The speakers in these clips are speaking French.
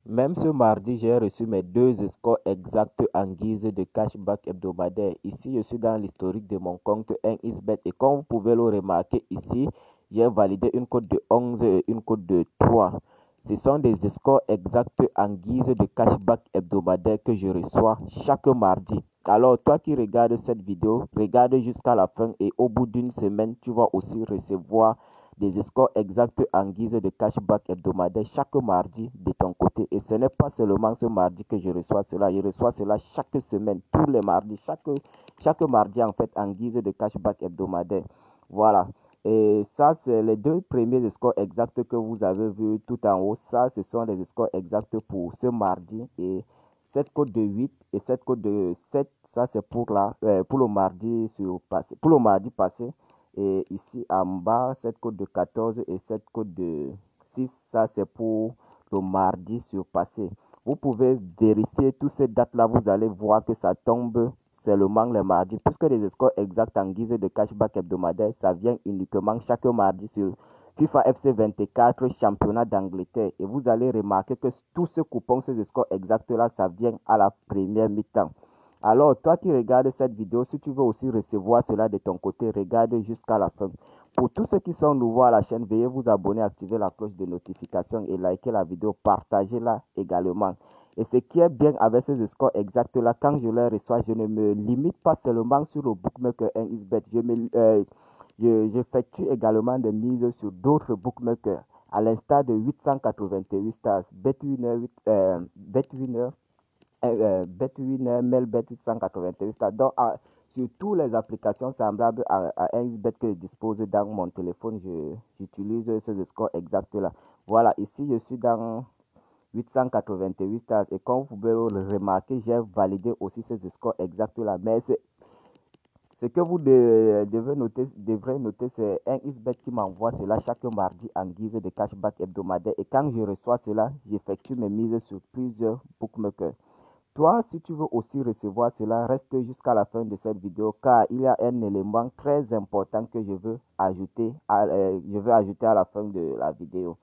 Même ce mardi, j'ai reçu mes 2 scores exacts en guise de cashback hebdomadaire. Ici, je suis dans l'historique de mon compte 1xBet et comme vous pouvez le remarquer ici, j'ai validé une cote de 11 et une cote de 3. Ce sont des scores exacts en guise de cashback hebdomadaire que je reçois chaque mardi. Alors, toi qui regardes cette vidéo, regarde jusqu'à la fin et au bout d'une semaine, tu vas aussi recevoir des scores exacts en guise de cashback hebdomadaire chaque mardi de ton côté. Et ce n'est pas seulement ce mardi que je reçois cela, je reçois cela chaque semaine, tous les mardis, chaque mardi en fait en guise de cashback hebdomadaire. Voilà. Et ça, c'est les 2 premiers scores exacts que vous avez vus tout en haut. Ça, ce sont les scores exacts pour ce mardi. Et cette code de 8 et cette code de 7, ça c'est pour le mardi pour le mardi passé. Et ici en bas, cette code de 14 et cette code de 6, ça c'est pour le mardi surpassé. Vous pouvez vérifier toutes ces dates-là, vous allez voir que ça tombe seulement le mardi, puisque les scores exacts en guise de cashback hebdomadaire, ça vient uniquement chaque mardi sur FIFA FC 24 championnat d'Angleterre. Et vous allez remarquer que tous ces coupons, ces scores exacts-là, ça vient à la première mi-temps. Alors, toi qui regardes cette vidéo, si tu veux aussi recevoir cela de ton côté, regarde jusqu'à la fin. Pour tous ceux qui sont nouveaux à la chaîne, veuillez vous abonner, activer la cloche de notification et liker la vidéo, partagez-la également. Et ce qui est bien avec ces scores exacts-là, quand je les reçois, je ne me limite pas seulement sur le bookmaker 1xBet. J'effectue également des mises sur d'autres bookmakers, à l'instar de 888 Stars, BetWinner, BetWinner, Melbet 888 Stars. Donc, sur toutes les applications semblables à 1xBet que je dispose dans mon téléphone, j'utilise ces scores exacts-là. Voilà, ici, je suis dans 888 Stars. Et comme vous pouvez le remarquer, j'ai validé aussi ces scores exacts-là. Mais ce que vous devrez noter, c'est un XBet qui m'envoie cela chaque mardi en guise de cashback hebdomadaire. Et quand je reçois cela, j'effectue mes mises sur plusieurs bookmakers. Toi, si tu veux aussi recevoir cela, reste jusqu'à la fin de cette vidéo car il y a un élément très important que je veux ajouter à la fin de la vidéo.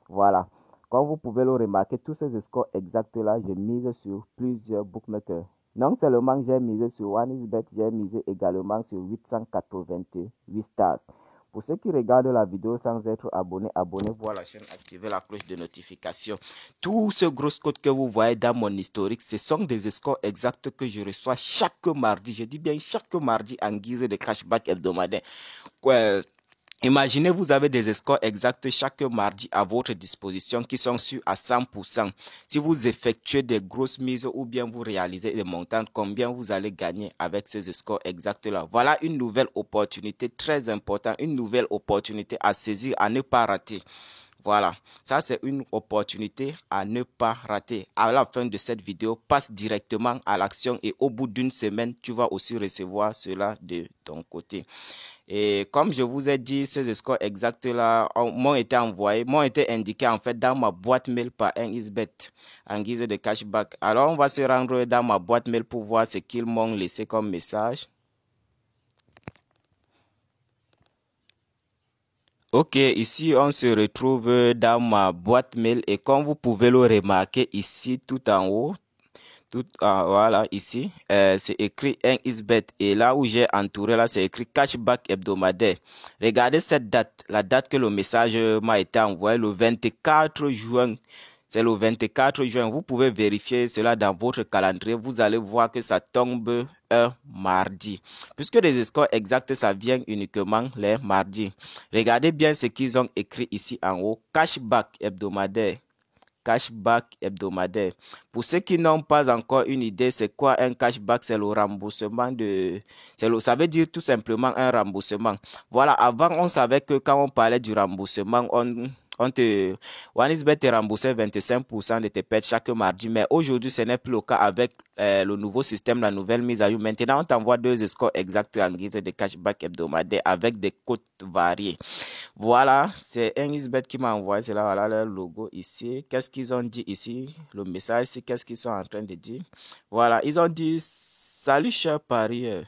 Voilà. Comme vous pouvez le remarquer, tous ces scores exacts-là, je mise sur plusieurs bookmakers. Non seulement j'ai misé sur OneXBet, j'ai misé également sur 888 Stars. Pour ceux qui regardent la vidéo sans être abonnés, abonnez-vous à la chaîne, activez la cloche de notification. Tous ces grosses codes que vous voyez dans mon historique, ce sont des scores exacts que je reçois chaque mardi. Je dis bien chaque mardi en guise de cashback hebdomadaire. Imaginez, vous avez des scores exacts chaque mardi à votre disposition qui sont sûrs à 100%. Si vous effectuez des grosses mises ou bien vous réalisez des montants, combien vous allez gagner avec ces scores exacts-là. Voilà une nouvelle opportunité très importante, une nouvelle opportunité à saisir, à ne pas rater. Voilà, ça c'est une opportunité à ne pas rater. À la fin de cette vidéo, passe directement à l'action et au bout d'une semaine, tu vas aussi recevoir cela de ton côté. Et comme je vous ai dit, ces scores exacts là m'ont été envoyés, m'ont été indiqués en fait dans ma boîte mail par 1xBet en guise de cashback. Alors on va se rendre dans ma boîte mail pour voir ce qu'ils m'ont laissé comme message. Ok, ici on se retrouve dans ma boîte mail et comme vous pouvez le remarquer ici tout en haut, voilà, ici, c'est écrit 1xBet et là où j'ai entouré, là, c'est écrit cashback hebdomadaire. Regardez cette date, la date que le message m'a été envoyé, le 24 juin. C'est le 24 juin. Vous pouvez vérifier cela dans votre calendrier. Vous allez voir que ça tombe un mardi. Puisque les scores exacts, ça vient uniquement les mardis. Regardez bien ce qu'ils ont écrit ici en haut. Cashback hebdomadaire. Cashback hebdomadaire. Pour ceux qui n'ont pas encore une idée, c'est quoi un cashback? C'est le remboursement ça veut dire tout simplement un remboursement. Voilà, avant, on savait que quand on parlait du remboursement, OneXBet te remboursait 25% de tes pertes chaque mardi, mais aujourd'hui, ce n'est plus le cas avec le nouveau système, la nouvelle mise à jour. Maintenant, on t'envoie 2 scores exacts en guise de cashback hebdomadaire avec des cotes variées. Voilà, c'est 1xBet qui m'a envoyé cela, voilà leur logo ici. Qu'est-ce qu'ils ont dit ici? Le message ici, qu'est-ce qu'ils sont en train de dire? Voilà, ils ont dit Salut chers parieurs,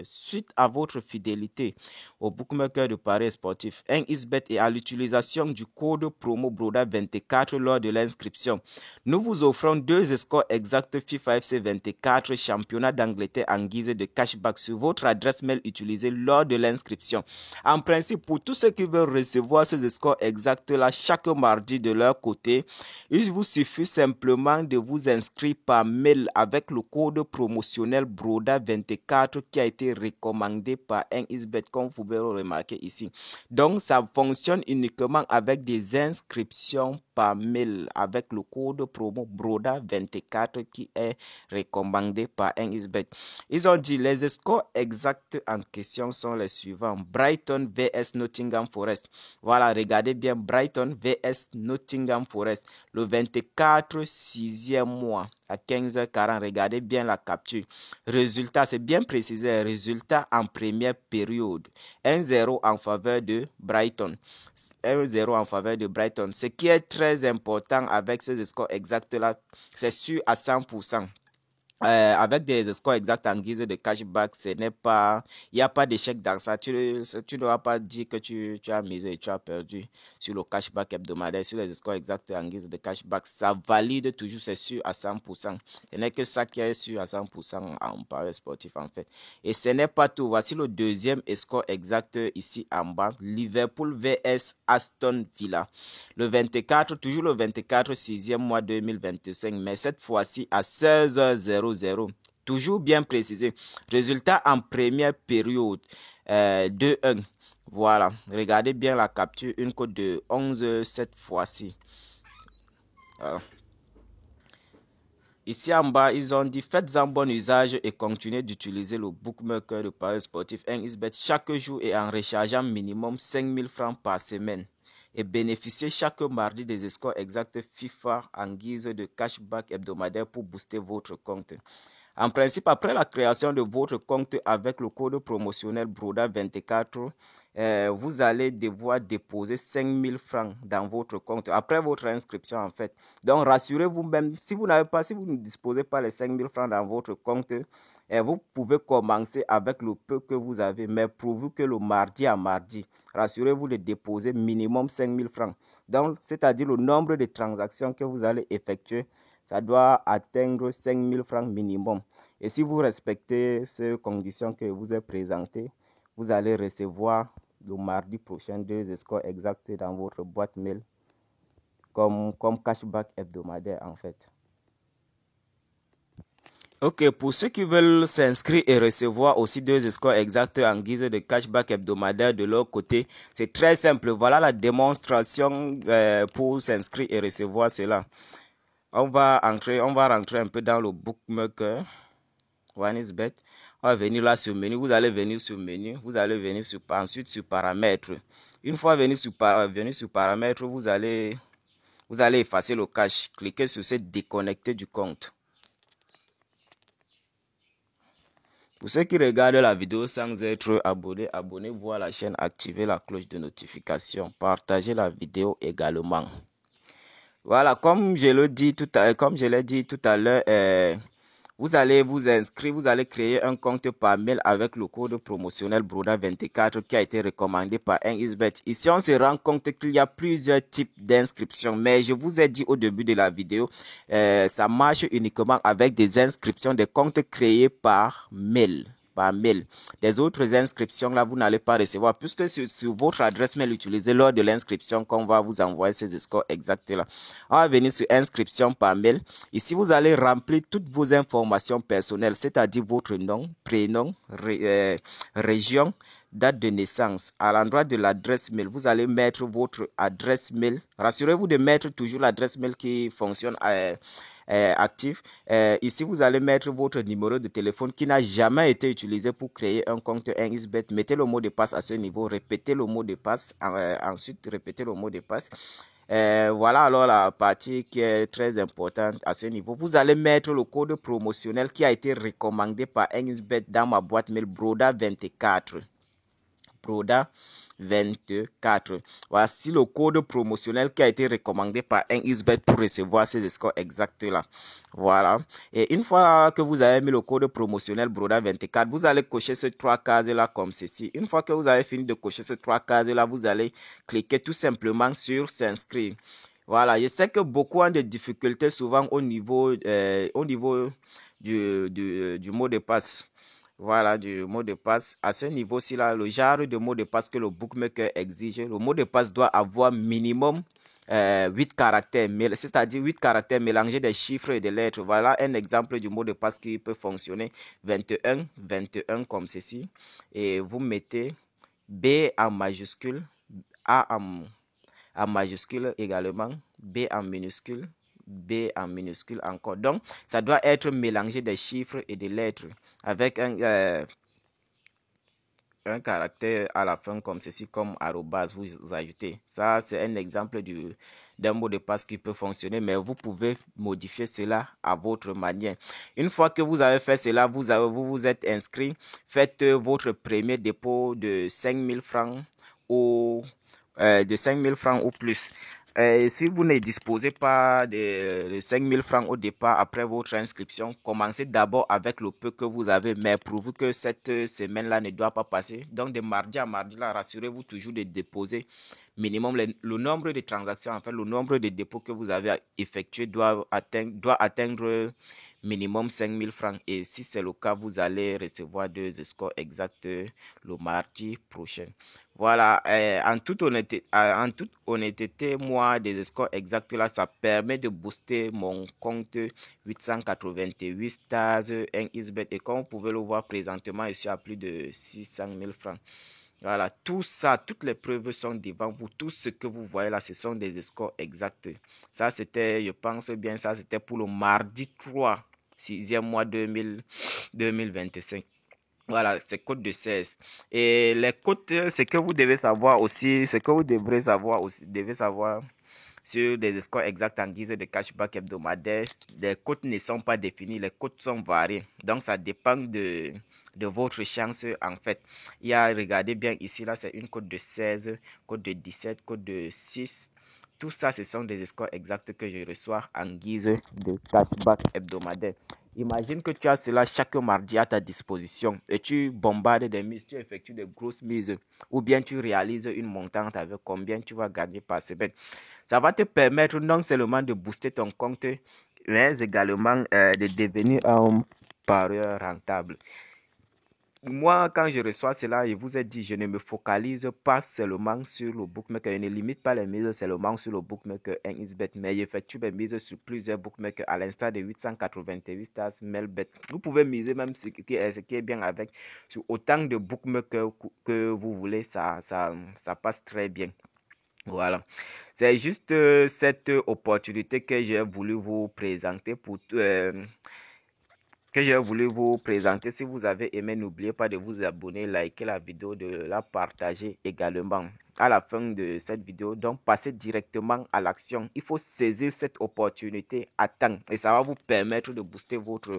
Suite à votre fidélité au bookmaker de paris sportifs 1xBet et à l'utilisation du code promo BRODA24 lors de l'inscription, nous vous offrons 2 scores exacts FIFA FC 24 championnat d'Angleterre en guise de cashback sur votre adresse mail utilisée lors de l'inscription. En principe, pour tous ceux qui veulent recevoir ces scores exacts là chaque mardi de leur côté, il vous suffit simplement de vous inscrire par mail avec le code promotionnel BRODA24 qui a été recommandé par 1xBet comme vous pouvez le remarquer ici. Donc ça fonctionne uniquement avec des inscriptions par mail avec le code promo BRODA24 qui est recommandé par 1xBet. Ils ont dit les scores exacts en question sont les suivants. Brighton vs Nottingham Forest. Voilà, regardez bien Brighton vs Nottingham Forest. Le 24 6e mois à 15h40, regardez bien la capture. Résultat, c'est bien précisé, résultat en première période. 1-0 en faveur de Brighton. 1-0 en faveur de Brighton. Ce qui est très important avec ces scores exacts-là, c'est sûr à 100%. Avec des scores exacts en guise de cashback, il n'y a pas d'échec dans ça. Tu ne dois pas dire que tu as misé et tu as perdu sur le cashback hebdomadaire, sur les scores exacts en guise de cashback. Ça valide toujours, c'est sûr à 100%. Ce n'est que ça qui est sûr à 100% en paris sportif en fait. Et ce n'est pas tout. Voici le deuxième score exact ici en bas. Liverpool vs Aston Villa. Le 24, toujours le 24 6e mois 2025, mais cette fois-ci à 16h00. Toujours bien précisé. Résultat en première période 2-1. Voilà. Regardez bien la capture. Une cote de 11 cette fois-ci. Ici en bas, ils ont dit faites-en bon usage et continuez d'utiliser le bookmaker de paris sportif 1xBet chaque jour et en rechargeant minimum 5000 francs par semaine. Et bénéficiez chaque mardi des scores exacts FIFA en guise de cashback hebdomadaire pour booster votre compte. En principe, après la création de votre compte avec le code promotionnel BRODA24, vous allez devoir déposer 5000 francs dans votre compte après votre inscription en fait. Donc rassurez-vous même, si vous ne disposez pas les 5000 francs dans votre compte, vous pouvez commencer avec le peu que vous avez, mais pourvu que le mardi à mardi, rassurez-vous de déposer minimum 5000 francs. Donc, c'est-à-dire le nombre de transactions que vous allez effectuer, ça doit atteindre 5000 francs minimum. Et si vous respectez ces conditions que je vous ai présentées, vous allez recevoir le mardi prochain 2 scores exacts dans votre boîte mail comme cashback hebdomadaire en fait. Ok, pour ceux qui veulent s'inscrire et recevoir aussi 2 scores exacts en guise de cashback hebdomadaire de leur côté, c'est très simple. Voilà la démonstration pour s'inscrire et recevoir cela. On va rentrer un peu dans le bookmaker. 1xBet. On va venir là sur menu. Vous allez venir sur menu. Vous allez venir ensuite sur paramètres. Une fois venu sur paramètres, vous allez effacer le cache. Cliquez sur ce déconnecter du compte. Pour ceux qui regardent la vidéo sans être abonnés, abonnez-vous à la chaîne, activez la cloche de notification, partagez la vidéo également. Voilà, comme je l'ai dit tout à l'heure, vous allez vous inscrire, vous allez créer un compte par mail avec le code promotionnel BRODA24 qui a été recommandé par 1xBet. Ici, on se rend compte qu'il y a plusieurs types d'inscriptions, mais je vous ai dit au début de la vidéo, ça marche uniquement avec des inscriptions, des comptes créés par mail. Des autres inscriptions là, vous n'allez pas recevoir puisque c'est sur votre adresse mail utilisée lors de l'inscription qu'on va vous envoyer ces scores exacts là. On va venir sur inscription par mail. Ici, vous allez remplir toutes vos informations personnelles, c'est-à-dire votre nom, prénom, région, date de naissance. À l'endroit de l'adresse mail, vous allez mettre votre adresse mail. Rassurez-vous de mettre toujours l'adresse mail qui fonctionne actif. Ici, vous allez mettre votre numéro de téléphone qui n'a jamais été utilisé pour créer un compte 1xBet. Mettez le mot de passe à ce niveau. Répétez le mot de passe. Ensuite, répétez le mot de passe. Voilà alors la partie qui est très importante à ce niveau. Vous allez mettre le code promotionnel qui a été recommandé par 1xBet dans ma boîte mail BRODA24. BRODA 24. Voici le code promotionnel qui a été recommandé par 1xBet pour recevoir ces scores exacts là. Voilà. Et une fois que vous avez mis le code promotionnel Broda24, vous allez cocher ces 3 cases là comme ceci. Une fois que vous avez fini de cocher ces 3 cases là, vous allez cliquer tout simplement sur s'inscrire. Voilà, je sais que beaucoup ont des difficultés souvent au niveau du mot de passe. Voilà, du mot de passe. À ce niveau-ci, là, le genre de mot de passe que le bookmaker exige, le mot de passe doit avoir minimum 8 caractères, c'est-à-dire 8 caractères mélangés des chiffres et des lettres. Voilà un exemple du mot de passe qui peut fonctionner. 21, 21 comme ceci. Et vous mettez B en majuscule, A en majuscule également, B en minuscule encore. Donc, ça doit être mélangé des chiffres et des lettres avec un caractère à la fin comme ceci, comme arrobas, vous ajoutez. Ça, c'est un exemple d'un mot de passe qui peut fonctionner, mais vous pouvez modifier cela à votre manière. Une fois que vous avez fait cela, vous vous êtes inscrit, faites votre premier dépôt de 5000 francs ou de 5000 francs ou plus. Si vous ne disposez pas de 5000 francs au départ après votre inscription, commencez d'abord avec le peu que vous avez, mais pour que cette semaine-là ne doit pas passer. Donc de mardi à mardi, rassurez-vous toujours de déposer minimum le nombre de transactions, en fait, le nombre de dépôts que vous avez effectué doit atteindre minimum 5000 francs. Et si c'est le cas, vous allez recevoir 2 scores exacts le mardi prochain. Voilà, en toute honnêteté, moi, des scores exacts là, ça permet de booster mon compte 888 stars 1xBet. Et comme vous pouvez le voir présentement, je suis à plus de 600 000 francs. Voilà, tout ça, toutes les preuves sont devant vous. Tout ce que vous voyez là, ce sont des scores exacts. Ça, c'était, je pense bien, ça, c'était pour le mardi 3, 6e mois 2025. Voilà, c'est code de 16. Et les codes, ce que vous devez savoir aussi, ce que vous devez savoir sur des scores exacts en guise de cashback hebdomadaire, les codes ne sont pas définis, les codes sont variés. Donc, ça dépend de votre chance en fait. Il y a, regardez bien ici, là, c'est une code de 16, code de 17, code de 6. Tout ça, ce sont des scores exacts que je reçois en guise de cashback hebdomadaire. Imagine que tu as cela chaque mardi à ta disposition et tu bombardes des mises, tu effectues de grosses mises ou bien tu réalises une montante avec combien tu vas gagner par semaine. Ça va te permettre non seulement de booster ton compte, mais également de devenir un parieur rentable. Moi, quand je reçois cela, je vous ai dit, je ne me focalise pas seulement sur le bookmaker. Je ne limite pas les mises seulement sur le bookmaker 1xBet, mais j'effectue mes mises sur plusieurs bookmakers, à l'instar de 888 stars, Melbet. Vous pouvez miser même ce qui est bien avec, sur autant de bookmakers que vous voulez, ça passe très bien. Voilà. C'est juste cette opportunité que j'ai voulu vous présenter Si vous avez aimé, n'oubliez pas de vous abonner, liker la vidéo, de la partager également à la fin de cette vidéo. Donc, passez directement à l'action. Il faut saisir cette opportunité à temps et ça va vous permettre de booster votre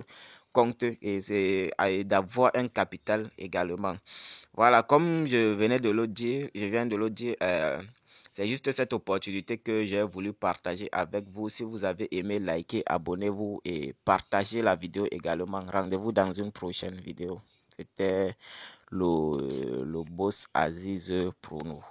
compte et d'avoir un capital également. Voilà, comme je viens de le dire, c'est juste cette opportunité que j'ai voulu partager avec vous. Si vous avez aimé, likez, abonnez-vous et partagez la vidéo également. Rendez-vous dans une prochaine vidéo. C'était le boss Aziz pour nous.